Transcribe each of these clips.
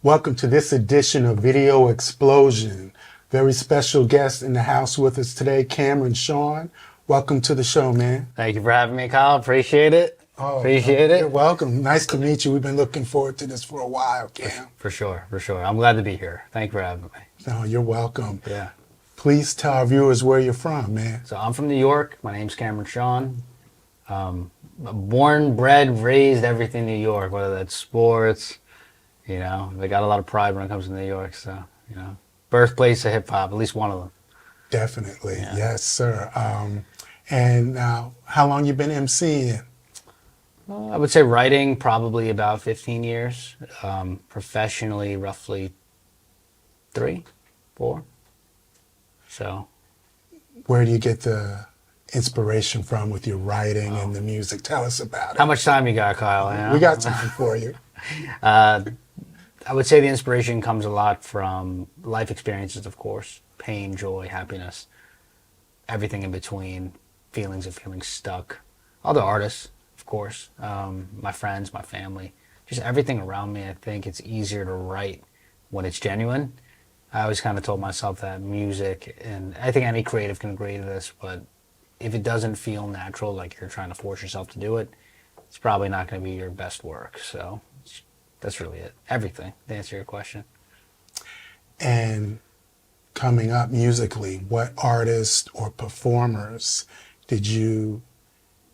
Welcome to this edition of Video Explosion. Very special guest in the house with us today, Cameron Sean. Welcome to the show, man. Thank you for having me, Kyle. Appreciate it. Appreciate it. You're welcome. Nice to meet you. We've been looking forward to this for a while, Cam. For sure. I'm glad to be here. Thank you for having me. No, you're welcome. Yeah. Please tell our viewers where you're from, man. So I'm from New York. My name's Cameron Sean. Born, bred, raised, everything New York, whether that's sports, they got a lot of pride when it comes to New York. So, birthplace of hip hop, at least one of them. Definitely. Yeah. Yes, sir. And now, how long you been emceeing? I would say writing probably about 15 years. Professionally, roughly 3, 4. So. Where do you get the inspiration from with your writing and the music? Tell us about it. How much time you got, Kyle? We got time for you. I would say the inspiration comes a lot from life experiences, of course. Pain, joy, happiness, everything in between, feelings of feeling stuck. Other artists, of course, my friends, my family, just everything around me. I think it's easier to write when it's genuine. I always kind of told myself that music, and I think any creative can agree to this, but if it doesn't feel natural, like you're trying to force yourself to do it, it's probably not going to be your best work. So that's really it. Everything, to answer your question. And coming up musically, what artists or performers did you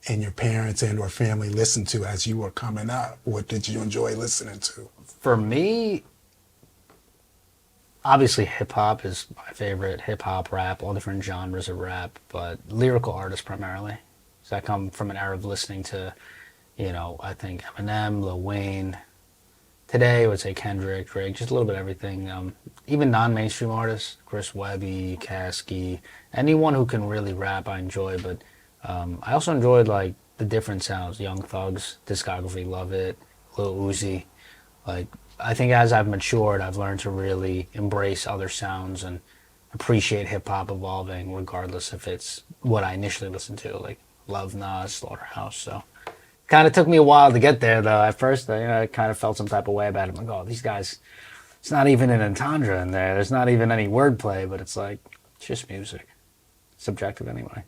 and your parents and or family listen to as you were coming up? What did you enjoy listening to? For me, obviously hip hop is my favorite. Hip hop, rap, all different genres of rap, but lyrical artists primarily. So I come from an era of listening to, I think Eminem, Lil Wayne. Today I would say Kendrick, Drake, just a little bit of everything. Even non-mainstream artists, Chris Webby, Caskey, anyone who can really rap I enjoy, but I also enjoyed like the different sounds. Young Thug's discography, love it. Lil Uzi. Like, I think as I've matured, I've learned to really embrace other sounds and appreciate hip-hop evolving regardless if it's what I initially listened to, like Love Nas, Slaughterhouse. So kind of took me a while to get there, though. At first, I kind of felt some type of way about it. I'm like, oh, these guys, it's not even an entendre in there. There's not even any wordplay, but it's like, it's just music. Subjective anyway.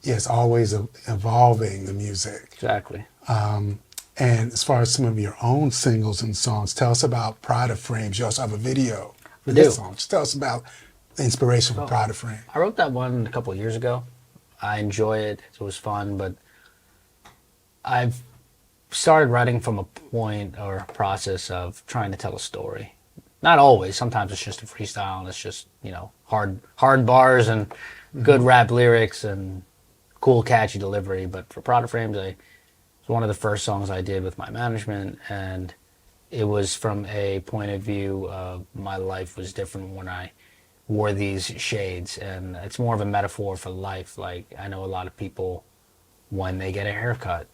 Yes, always evolving the music. Exactly. And as far as some of your own singles and songs, tell us about Pride of Frames. You also have a video for this song. Just tell us about the inspiration for Pride of Frames. I wrote that one a couple of years ago. I enjoy it. It was fun, but I've started writing from a point or a process of trying to tell a story. Not always. Sometimes it's just a freestyle and it's just, hard bars and good rap lyrics and cool, catchy delivery. But for Pride of Frames, it's one of the first songs I did with my management, and it was from a point of view of my life was different when I wore these shades, and it's more of a metaphor for life. Like, I know a lot of people, when they get a haircut,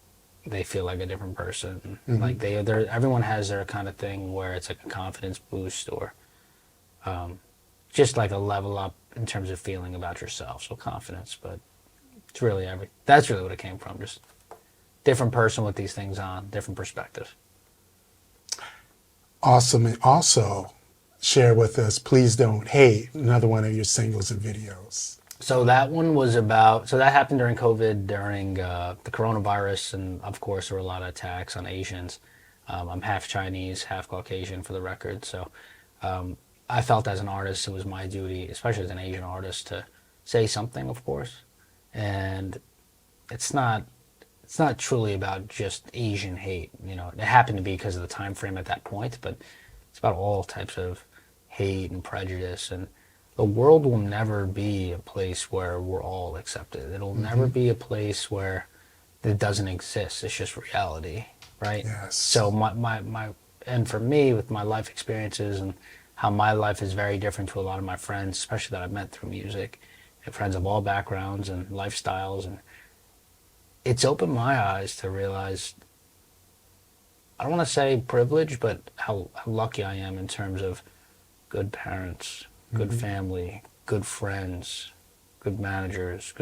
they feel like a different person. Mm-hmm. Like everyone has their kind of thing where it's like a confidence boost or just like a level up in terms of feeling about yourself. So confidence, but it's really that's really what it came from. Just different person with these things on, different perspective. Awesome. And also share with us Please Don't Hate, another one of your singles and videos. So that one was that happened during COVID, during the coronavirus, and of course there were a lot of attacks on Asians. I'm half Chinese, half Caucasian for the record, so I felt as an artist it was my duty, especially as an Asian artist, to say something, of course. And it's not truly about just Asian hate. It happened to be because of the time frame at that point, but it's about all types of hate and prejudice. And the world will never be a place where we're all accepted. It'll never be a place where it doesn't exist. It's just reality, right? Yes. So and for me, with my life experiences and how my life is very different to a lot of my friends, especially that I've met through music, and friends of all backgrounds and lifestyles, and it's opened my eyes to realize, I don't want to say privilege, but how lucky I am in terms of good parents, good family, good friends, good managers,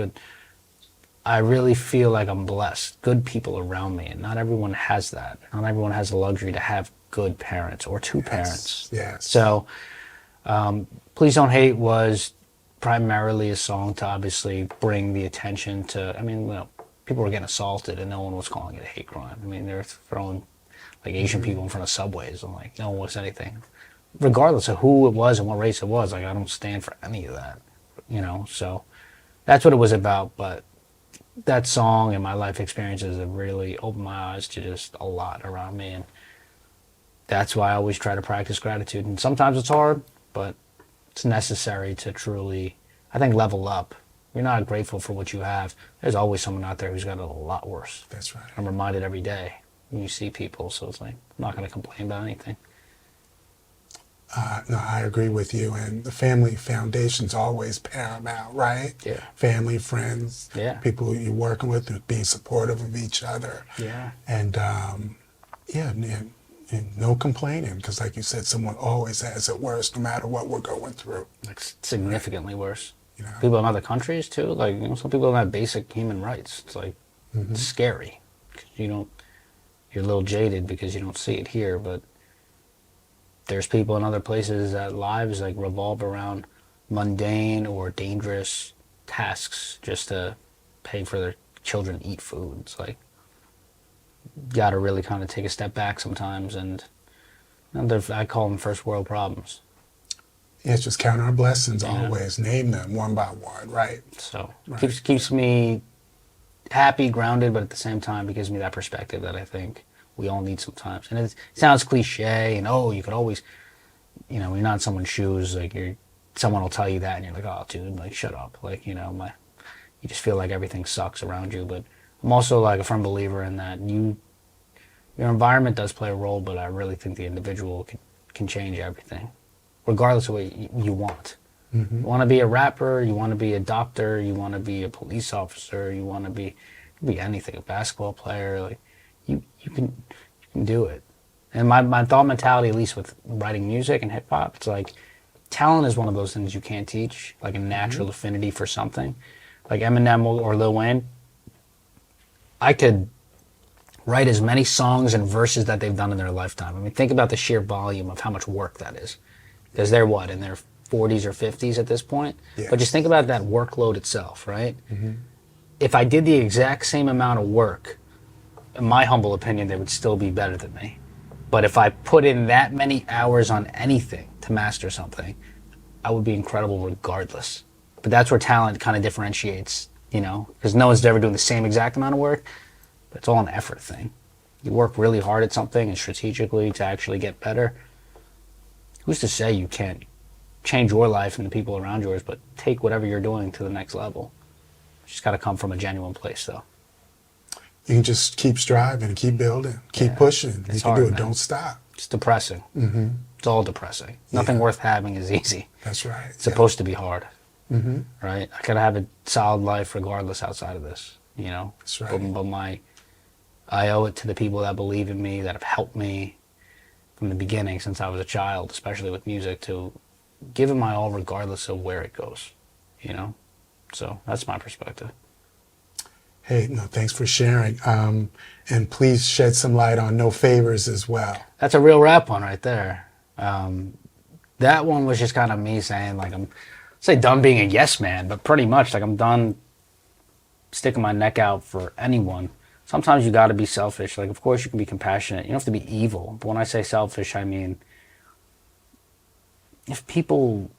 I really feel like I'm blessed. Good people around me, and not everyone has that. Not everyone has the luxury to have good parents or two parents. Yes. So, Please Don't Hate was primarily a song to obviously bring the attention to, I mean, people were getting assaulted and no one was calling it a hate crime. I mean, they're throwing like Asian people in front of subways and like no one was anything. Regardless of who it was and what race it was, like I don't stand for any of that, so that's what it was about. But that song and my life experiences have really opened my eyes to just a lot around me, and that's why I always try to practice gratitude. And sometimes it's hard, but it's necessary to truly, I think, level up. You're not grateful for what you have. There's always someone out there who's got it a lot worse. That's right. I'm reminded every day when you see people, so it's like, I'm not going to complain about anything. No, I agree with you. And the family foundation's always paramount, right? Yeah. Family, friends, Yeah. people you're working with, being supportive of each other. Yeah. And and no complaining, because like you said, someone always has it worse, no matter what we're going through. Like significantly worse. You know? People in other countries too, like some people don't have basic human rights. It's like it's scary. 'Cause you're a little jaded because you don't see it here, but there's people in other places that lives like revolve around mundane or dangerous tasks just to pay for their children to eat food. It's like you got to really kind of take a step back sometimes, and I call them first world problems. Yeah, it's just count our blessings Yeah. always, name them one by one, right? So Right. keeps me happy, grounded, but at the same time, it gives me that perspective that I think we all need sometimes. And it sounds cliche, and you could always, you're not in someone's shoes, like someone will tell you that, and you're like, oh, dude, like shut up, like you just feel like everything sucks around you. But I'm also like a firm believer in that your environment does play a role, but I really think the individual can change everything, regardless of what you want. You want to be a rapper, you want to be a doctor, you want to be a police officer, you want to be anything, a basketball player. Like you can do it. And my thought mentality, at least with writing music and hip hop, it's like talent is one of those things you can't teach, like a natural affinity for something. Like Eminem or Lil Wayne, I could write as many songs and verses that they've done in their lifetime. I mean, think about the sheer volume of how much work that is. Because they're in their 40s or 50s at this point? Yes. But just think about that workload itself, right? If I did the exact same amount of work, in my humble opinion, they would still be better than me. But if I put in that many hours on anything to master something, I would be incredible regardless. But that's where talent kind of differentiates, because no one's ever doing the same exact amount of work, but it's all an effort thing. You work really hard at something and strategically to actually get better. Who's to say you can't change your life and the people around yours, but take whatever you're doing to the next level? It's just got to come from a genuine place, though. You can just keep striving, keep building, keep pushing. It's You can hard, do it. man. Don't stop. It's depressing. It's all depressing. Nothing worth having is easy. That's right. It's supposed to be hard, right? I could have a solid life regardless outside of this, That's right. But I owe it to the people that believe in me, that have helped me from the beginning since I was a child, especially with music, to give it my all regardless of where it goes, So that's my perspective. Hey, no, thanks for sharing. And please shed some light on No Favors as well. That's a real rap one right there. That one was just kind of me saying, like, I'm say done being a yes man, but pretty much like I'm done sticking my neck out for anyone. Sometimes you got to be selfish. Like, of course you can be compassionate. You don't have to be evil. But when I say selfish, I mean, if people,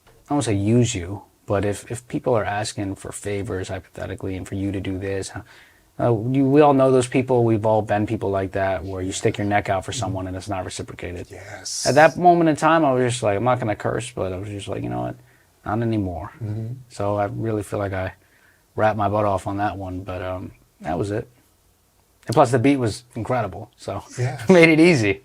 I don't want to say use you, but if people are asking for favors, hypothetically, and for you to do this, we all know those people. We've all been people like that, where you stick your neck out for someone and it's not reciprocated. Yes. At that moment in time, I was just like, I'm not going to curse, but I was just like, you know what? Not anymore. So I really feel like I wrapped my butt off on that one, but that was it. And plus the beat was incredible, so Yes. made it easy.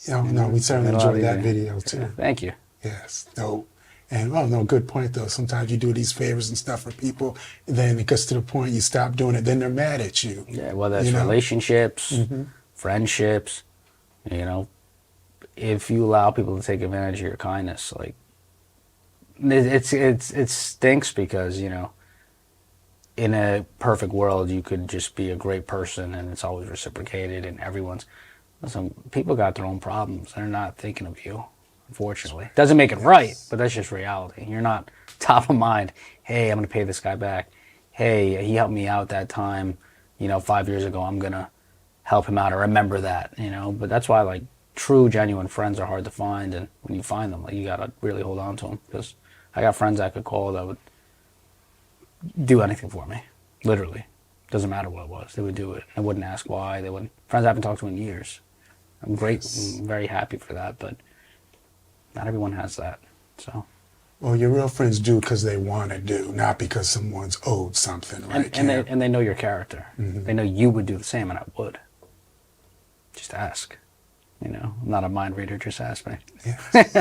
No, we certainly Made it a lot enjoyed that easier. video too. Thank you. Yes. No. And no, good point though. Sometimes you do these favors and stuff for people, and then it gets to the point you stop doing it, then they're mad at you. Yeah, whether it's You know? relationships, friendships, if you allow people to take advantage of your kindness, like it stinks because in a perfect world you could just be a great person and it's always reciprocated and everyone's. Listen, people got their own problems. They're not thinking of you, unfortunately. Doesn't make it right, but that's just reality. You're not top of mind. Hey, I'm going to pay this guy back. Hey, he helped me out that time, 5 years ago. I'm going to help him out or remember that. But that's why, like, true, genuine friends are hard to find. And when you find them, like, you got to really hold on to them. Because I got friends I could call that would do anything for me, literally. Doesn't matter what it was. They would do it. I wouldn't ask why. They wouldn't. Friends I haven't talked to in years. I'm great. Yes. I'm very happy for that, but not everyone has that. So. Well, your real friends do because they want to do, not because someone's owed something, right? And they know your character. Mm-hmm. They know you would do the same, and I would. Just ask. I'm not a mind reader. Just ask me. Yes.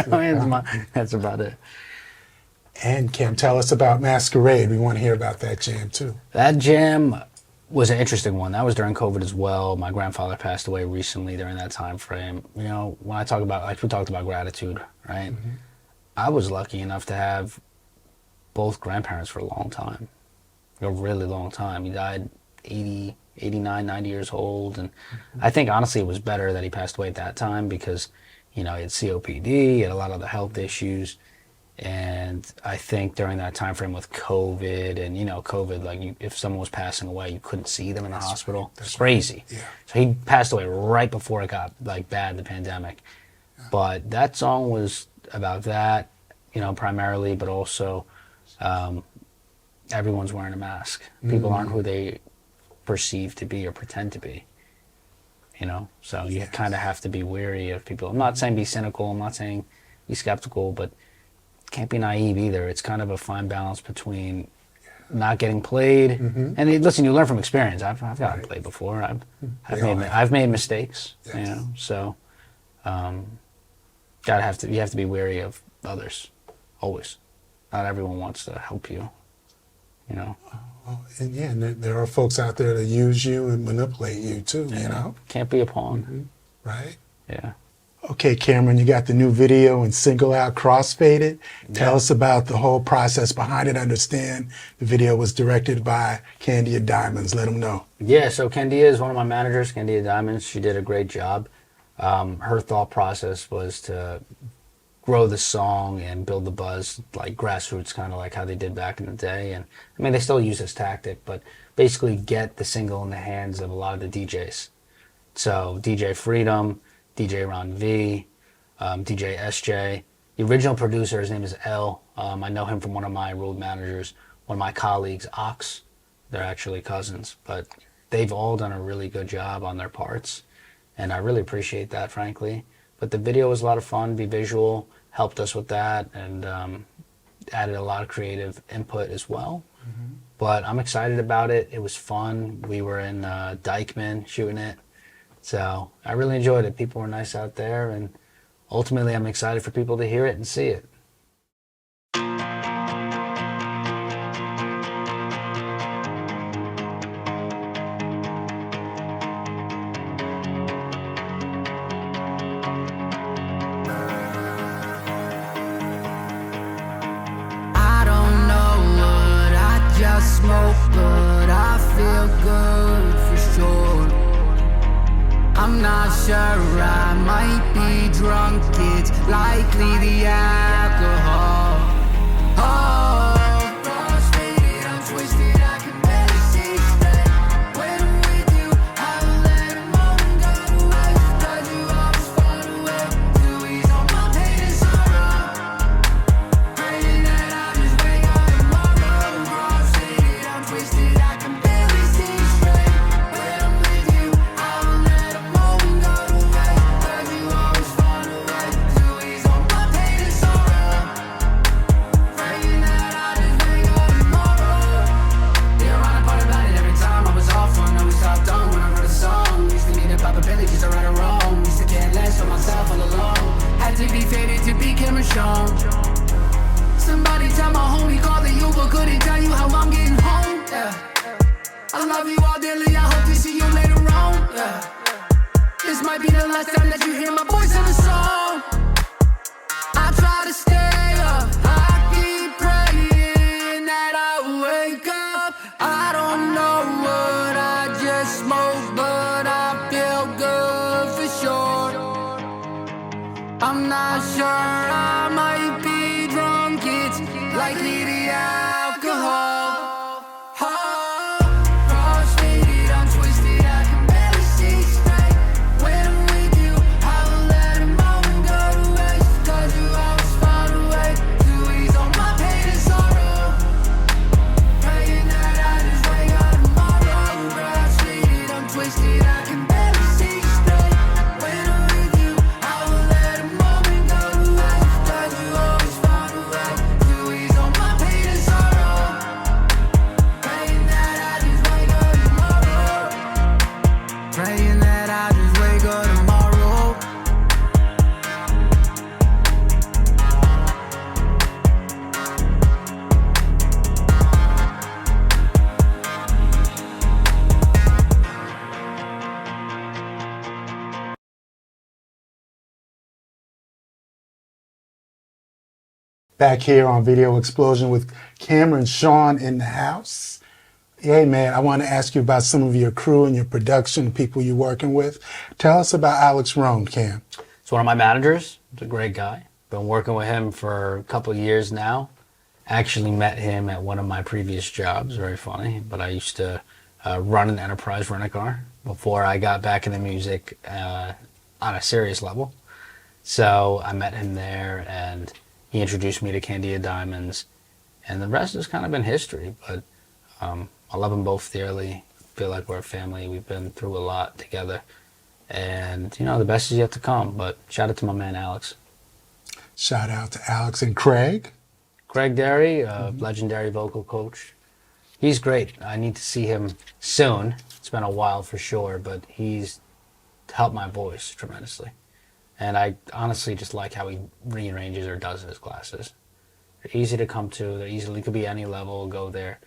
That's about it. And Kim, tell us about Masquerade. We want to hear about that jam too. That jam was an interesting one. That was during COVID as well. My grandfather passed away recently during that time frame. When I talk about, like we talked about gratitude, right? Mm-hmm. I was lucky enough to have both grandparents for a long time, a really long time. He died 80, 89, 90 years old. And I think honestly it was better that he passed away at that time because, he had COPD, he had a lot of the health issues. And I think during that time frame with COVID and, COVID, like if someone was passing away, you couldn't see them in the hospital. Right. It's crazy. Right. Yeah. So he passed away right before it got like bad, the pandemic. Yeah. But that song was about that, primarily, but also everyone's wearing a mask. People aren't who they perceive to be or pretend to be. So you kind of have to be wary of people. I'm not saying be cynical. I'm not saying be skeptical, but can't be naive either. It's kind of a fine balance between not getting played and listen. You learn from experience. I've gotten played before. I've made mistakes. Yes. So you have to be wary of others. Always. Not everyone wants to help you. And there are folks out there that use you and manipulate you too. Can't be a pawn. Right. Yeah. Okay, Cameron, you got the new video and single out, Crossfaded. Tell us about the whole process behind it. I understand the video was directed by Candia Diamonds. Let them know. Yeah, so Candia is one of my managers, Candia Diamonds. She did a great job. Her thought process was to grow the song and build the buzz, like grassroots, kind of like how they did back in the day. And I mean, they still use this tactic, but basically get the single in the hands of a lot of the DJs. So DJ Freedom, DJ Ron V, DJ SJ. The original producer, his name is L. I know him from one of my road managers, one of my colleagues, Ox. They're actually cousins, but they've all done a really good job on their parts, and I really appreciate that, frankly. But the video was a lot of fun, be visual, helped us with that, and added a lot of creative input as well. But I'm excited about it. It was fun. We were in Dykeman shooting it. So I really enjoyed it. People were nice out there, and ultimately I'm excited for people to hear it and see it. I don't know what I just smoked, but I feel good for sure. I'm not sure, I might be drunk, it's likely the alcohol. Oh, cross-faded, I'm twisted, I can barely see straight. When I'm with you, I will let a moment go to waste. 'Cause you always find a way to ease all my pain and sorrow. Praying that I just wake up tomorrow. Cross-faded, I'm twisted, I can barely see straight. When I'm with you, I will let a moment go to waste. 'Cause you always find a way to ease all my pain and sorrow. Praying that I just wake up tomorrow. They were on a part about it every time I was off on. Always stopped on when I wrote a song. Used to need a Papa Billy just to right or wrong. Used to care less for myself all alone. Had to be faded to be camera shown. Somebody tell my homie call the Uber, couldn't tell you how I'm getting home. Yeah. I love you all dearly, I hope to see you later on. Yeah. This might be the last time that you hear my voice in a song. I try to stay up, I keep praying that I wake up. I don't know what I just smoked, but I feel good for sure. Back here on Video Explosion with Cameron Sean in the house. Hey man, I want to ask you about some of your crew and your production, people you're working with. Tell us about Alex Roan, Cam. It's one of my managers. He's a great guy. Been working with him for a couple of years now. Actually met him at one of my previous jobs. Very funny. But I used to run an enterprise rent-a-car before I got back into music on a serious level. So I met him there, and he introduced me to Candia Diamonds. And the rest has kind of been history. But I love them both dearly. Feel like we're a family. We've been through a lot together. And, you know, the best is yet to come. But shout out to my man, Alex. Shout out to Alex and Craig. Craig Derry, legendary vocal coach. He's great. I need to see him soon. It's been a while for sure, but he's helped my voice tremendously. And I honestly just like how he rearranges or does his classes. They're easy to come to. They're easily, could be any level, go there.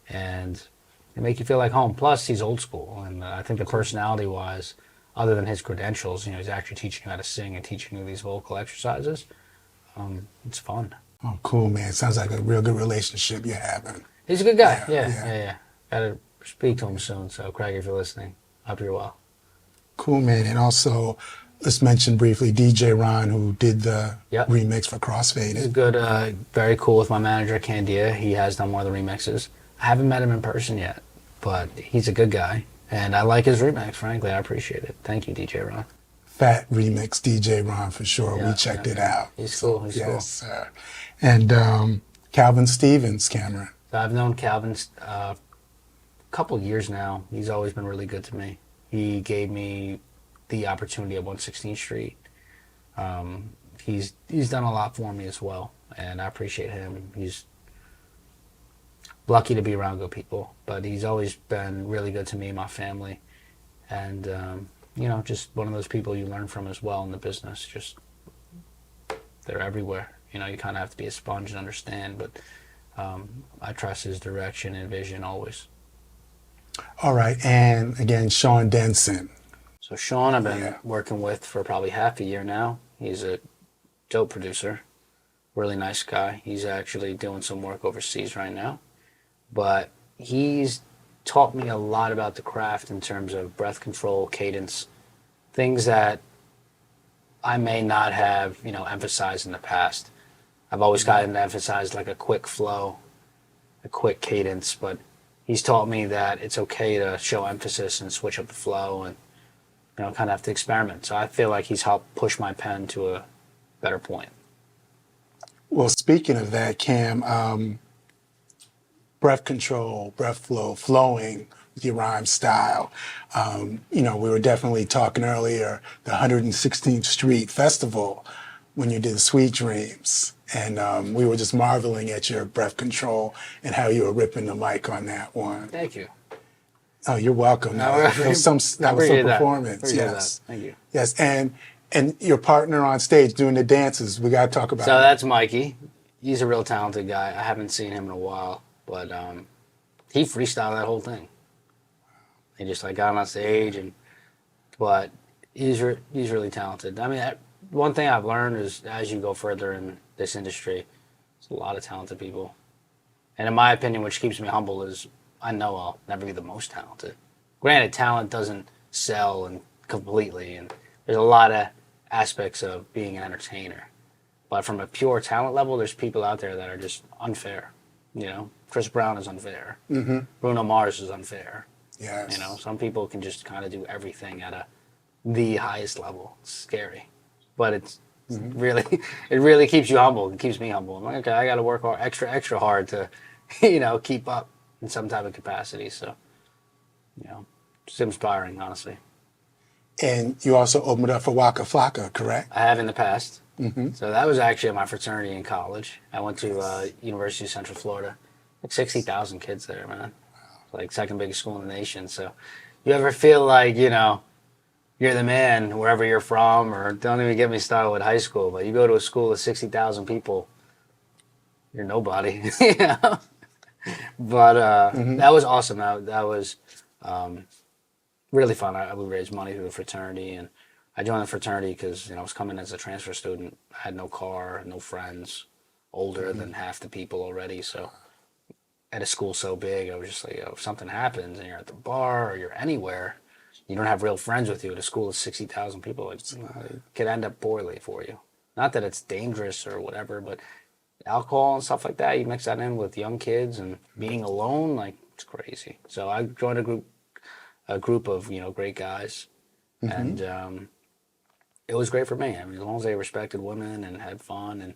And they make you feel like home. Plus, he's old school. And I think the personality-wise, other than his credentials, you know, he's actually teaching you how to sing and teaching you these vocal exercises. It's fun. Oh, cool, man. Sounds like a real good relationship you're having. He's a good guy. Yeah, Yeah. Gotta speak to him soon. So, Craig, if you're listening, hope you're well. Cool, man. And also, let's mention briefly DJ Ron, who did the remix for Crossfaded. He's good, very cool with my manager, Candia. He has done one of the remixes. I haven't met him in person yet, but he's a good guy. And I like his remix, frankly. I appreciate it. Thank you, DJ Ron. Fat remix, DJ Ron, for sure. We checked it out. He's cool. He's cool. Yes, sir. And Calvin Stevens, Cameron. I've known Calvin a couple years now. He's always been really good to me. He gave me the opportunity at 116th Street. He's done a lot for me as well, and I appreciate him. He's lucky to be around good people, but he's always been really good to me and my family. And, you know, just one of those people you learn from as well in the business. Just, they're everywhere. You know, you kind of have to be a sponge and understand, but I trust his direction and vision always. All right, and again, Sean Denson. So Sean, I've been working with for probably half a year now. He's a dope producer, really nice guy. He's actually doing some work overseas right now. But he's taught me a lot about the craft in terms of breath control, cadence, things that I may not have, you know, emphasized in the past. I've always gotten to emphasize like a quick flow, a quick cadence, but he's taught me that it's okay to show emphasis and switch up the flow and, you know, kind of have to experiment. So I feel like he's helped push my pen to a better point. Well, speaking of that, Cam, breath control, breath flow, flowing with your rhyme style. You know, we were definitely talking earlier, the 116th Street Festival, when you did Sweet Dreams. And we were just marveling at your breath control and how you were ripping the mic on that one. Thank you. Oh, you're welcome. That was some performance. Yes. Thank you. Yes, and your partner on stage doing the dances, we got to talk about So him. that's Mikey. He's a real talented guy. I haven't seen him in a while, but he freestyled that whole thing. He just like got on stage, but he's really talented. I mean, one thing I've learned is as you go further in this industry, there's a lot of talented people. And in my opinion, which keeps me humble, is I know I'll never be the most talented. Granted, talent doesn't sell and completely, and there's a lot of aspects of being an entertainer. But from a pure talent level, there's people out there that are just unfair. You know, Chris Brown is unfair. Mm-hmm. Bruno Mars is unfair. Yes. You know, some people can just kind of do everything at the highest level. It's scary, but it's really, it really keeps you humble. It keeps me humble. I'm like, okay, I got to work hard, extra hard to, you know, keep up in some type of capacity. So, you know, it's inspiring, honestly. And you also opened up for Waka Flocka, correct? I have in the past. Mm-hmm. So that was actually at my fraternity in college. I went to University of Central Florida. Like 60,000 kids there, man. Wow. Like second biggest school in the nation. So you ever feel like, you know, you're the man wherever you're from, or don't even get me started with high school, but you go to a school of 60,000 people, you're nobody, you know? But that was awesome. That was really fun. We raised money through the fraternity, and I joined the fraternity because, you know, I was coming as a transfer student. I had no car, no friends. older than half the people already. So at a school so big, I was just like, if something happens and you're at the bar or you're anywhere, you don't have real friends with you at a school of 60,000 people, it could end up poorly for you. Not that it's dangerous or whatever, but alcohol and stuff like that, you mix that in with young kids and being alone, like, it's crazy. So I joined a group of, great guys, and it was great for me. I mean, as long as they respected women and had fun and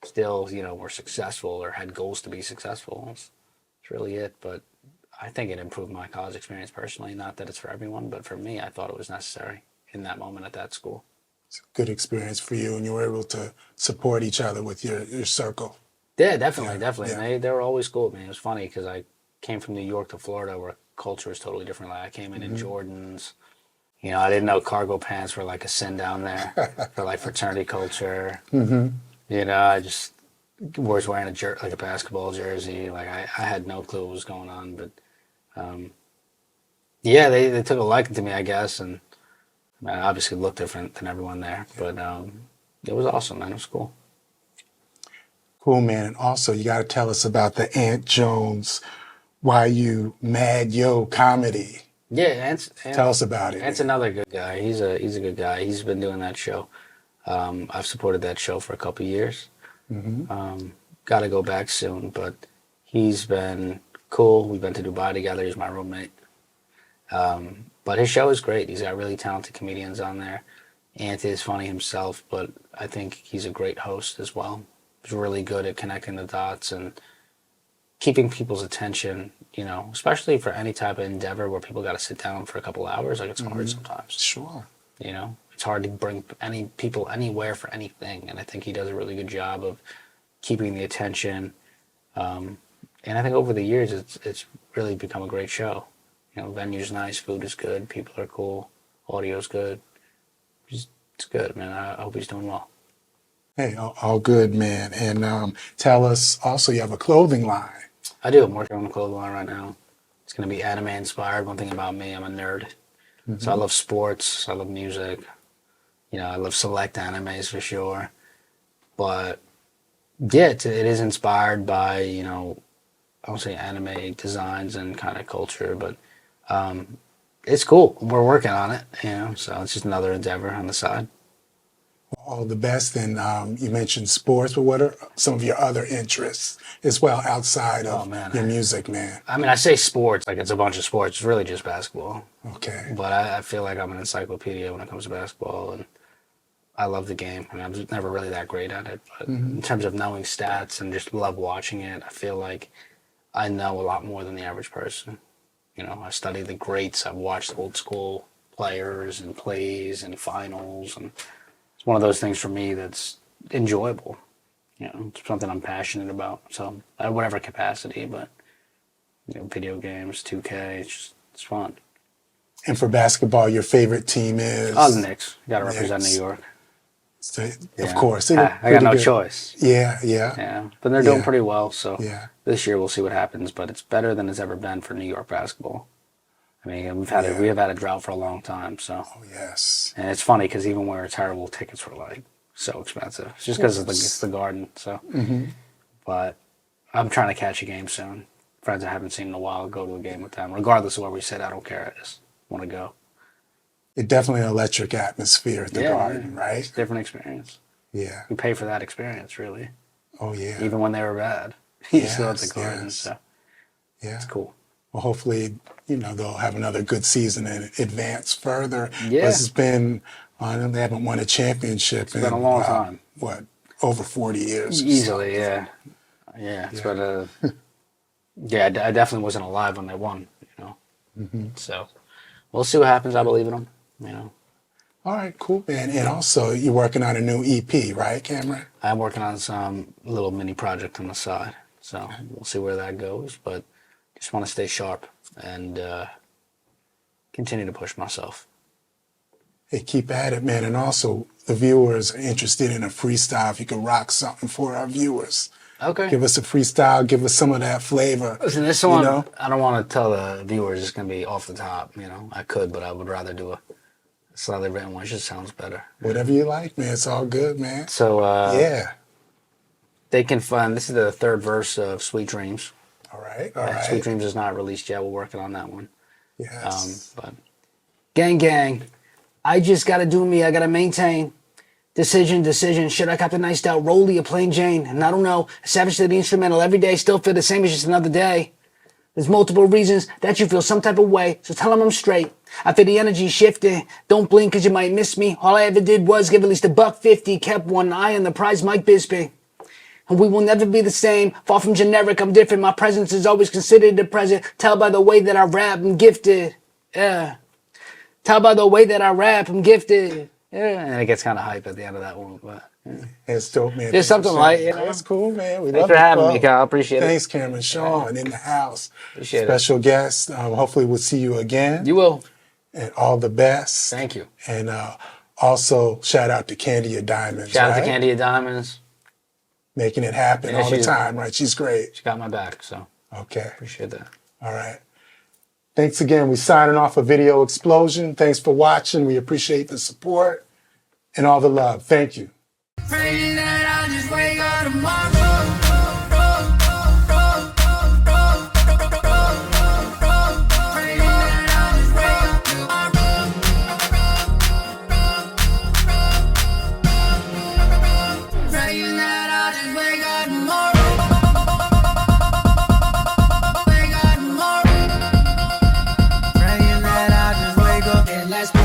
still, were successful or had goals to be successful, it's really it. But I think it improved my college experience personally. Not that it's for everyone, but for me, I thought it was necessary in that moment at that school. It's a good experience for you, and you were able to support each other with your circle. Yeah, definitely. Yeah. And they were always cool with me. It was funny because I came from New York to Florida where culture is totally different. Like I came in Jordans. I didn't know cargo pants were like a sin down there for like fraternity culture. I just was wearing like a basketball jersey. Like I had no clue what was going on, but yeah, they took a liking to me, I guess, and I obviously looked different than everyone there, but it was awesome, man. It was cool. Cool, man. And also, you got to tell us about the Ant Jones Why You Mad Yo comedy. Yeah, Tell us about it. Ant's another good guy. He's a good guy. He's been doing that show. I've supported that show for a couple of years. Got to go back soon, but he's been cool. We've been to Dubai together. He's my roommate. But his show is great. He's got really talented comedians on there. Ant is funny himself, but I think he's a great host as well. He's really good at connecting the dots and keeping people's attention, especially for any type of endeavor where people got to sit down for a couple hours. Like, it's hard sometimes. Sure. It's hard to bring any people anywhere for anything. And I think he does a really good job of keeping the attention. And I think over the years, it's really become a great show. Venue's nice, food is good, people are cool, audio's good. It's good, man. I hope he's doing well. Hey, all good, man. And tell us also, you have a clothing line. I do. I'm working on a clothing line right now. It's going to be anime inspired. One thing about me, I'm a nerd. So I love sports. I love music. I love select animes for sure. But yeah, it is inspired by, I won't say anime designs and kind of culture, but it's cool. We're working on it, so it's just another endeavor on the side. All the best. And you mentioned sports, but what are some of your other interests as well outside of your music, man? I mean, I say sports like it's a bunch of sports. It's really just basketball. Okay. But I feel like I'm an encyclopedia when it comes to basketball, and I love the game. I mean, I'm just never really that great at it, but in terms of knowing stats and just love watching it, I feel like I know a lot more than the average person. I study the greats. I've watched old school players and plays and finals, and it's one of those things for me that's enjoyable. It's something I'm passionate about. So at whatever capacity, but video games, 2K, it's fun. And for basketball, your favorite team is? The Knicks. Got to represent New York. Of course. I got no choice. Yeah. But they're doing pretty well, so this year we'll see what happens. But it's better than it's ever been for New York basketball. I mean, we have had a drought for a long time, so. Oh, yes. And it's funny because even when we were terrible, tickets were like so expensive. It's just because it's the Garden, so. But I'm trying to catch a game soon. Friends I haven't seen in a while, go to a game with them. Regardless of where we sit, I don't care. I just want to go. It's definitely an electric atmosphere at the Garden, right? It's a different experience. Yeah. We pay for that experience, really. Oh, yeah. Even when they were bad. You still at the Garden, so. Yeah. It's cool. Well, hopefully, they'll have another good season and advance further. Yeah. It's been, they haven't won a championship in been a long time. What, over 40 years? Easily, yeah. Yeah, it's been I definitely wasn't alive when they won, So we'll see what happens. I believe in them, All right, cool, man. And also, you're working on a new EP, right, Cameron? I'm working on some little mini project on the side, so we'll see where that goes. But just want to stay sharp and continue to push myself. Hey, keep at it, man. And also, the viewers are interested in a freestyle. If you could rock something for our viewers. Okay. Give us a freestyle. Give us some of that flavor. Listen, this one, I don't want to tell the viewers it's going to be off the top. I could, but I would rather do a slightly written one. It just sounds better. Whatever you like, man. It's all good, man. So, yeah. They can find. This is the third verse of Sweet Dreams. All right. All right. Sweet Dreams is not released yet. We're working on that one. Yes. But gang, I just gotta do me. I gotta maintain. Decision. Should I cop the nice out rollie or plain Jane? And I don't know. Savage to the instrumental every day. Still feel the same as just another day. There's multiple reasons that you feel some type of way, so tell them I'm straight. I feel the energy shifting. Don't blink cause you might miss me. All I ever did was give at least $1.50. Kept one eye on the prize, Mike Bisping. And we will never be the same. Far from generic, I'm different. My presence is always considered the present. Tell by the way that I rap, I'm gifted. Yeah. Tell by the way that I rap, I'm gifted. Yeah. And it gets kind of hype at the end of that one, but... Yeah. It's dope, man. Just something like, you know. That's cool, man. We Thanks love for it, having bro. me, Kyle. Appreciate it. Thanks, Cameron. Sean in the house. Appreciate Special guest. Hopefully we'll see you again. You will. And all the best. Thank you. And also shout out to Candia Diamonds. Shout out to right? Candia Diamonds. Making it happen Yeah, all the time, right? She's great. She got my back, so Okay. appreciate that. All right. Thanks again. We're signing off a Video Explosion. Thanks for watching. We appreciate the support and all the love. Thank you. Praying that I'll just wake up tomorrow. Praying that I'll just wake up tomorrow. Praying that I'll just wake up tomorrow. Wake up tomorrow. Praying that I'll just wake up and let's go.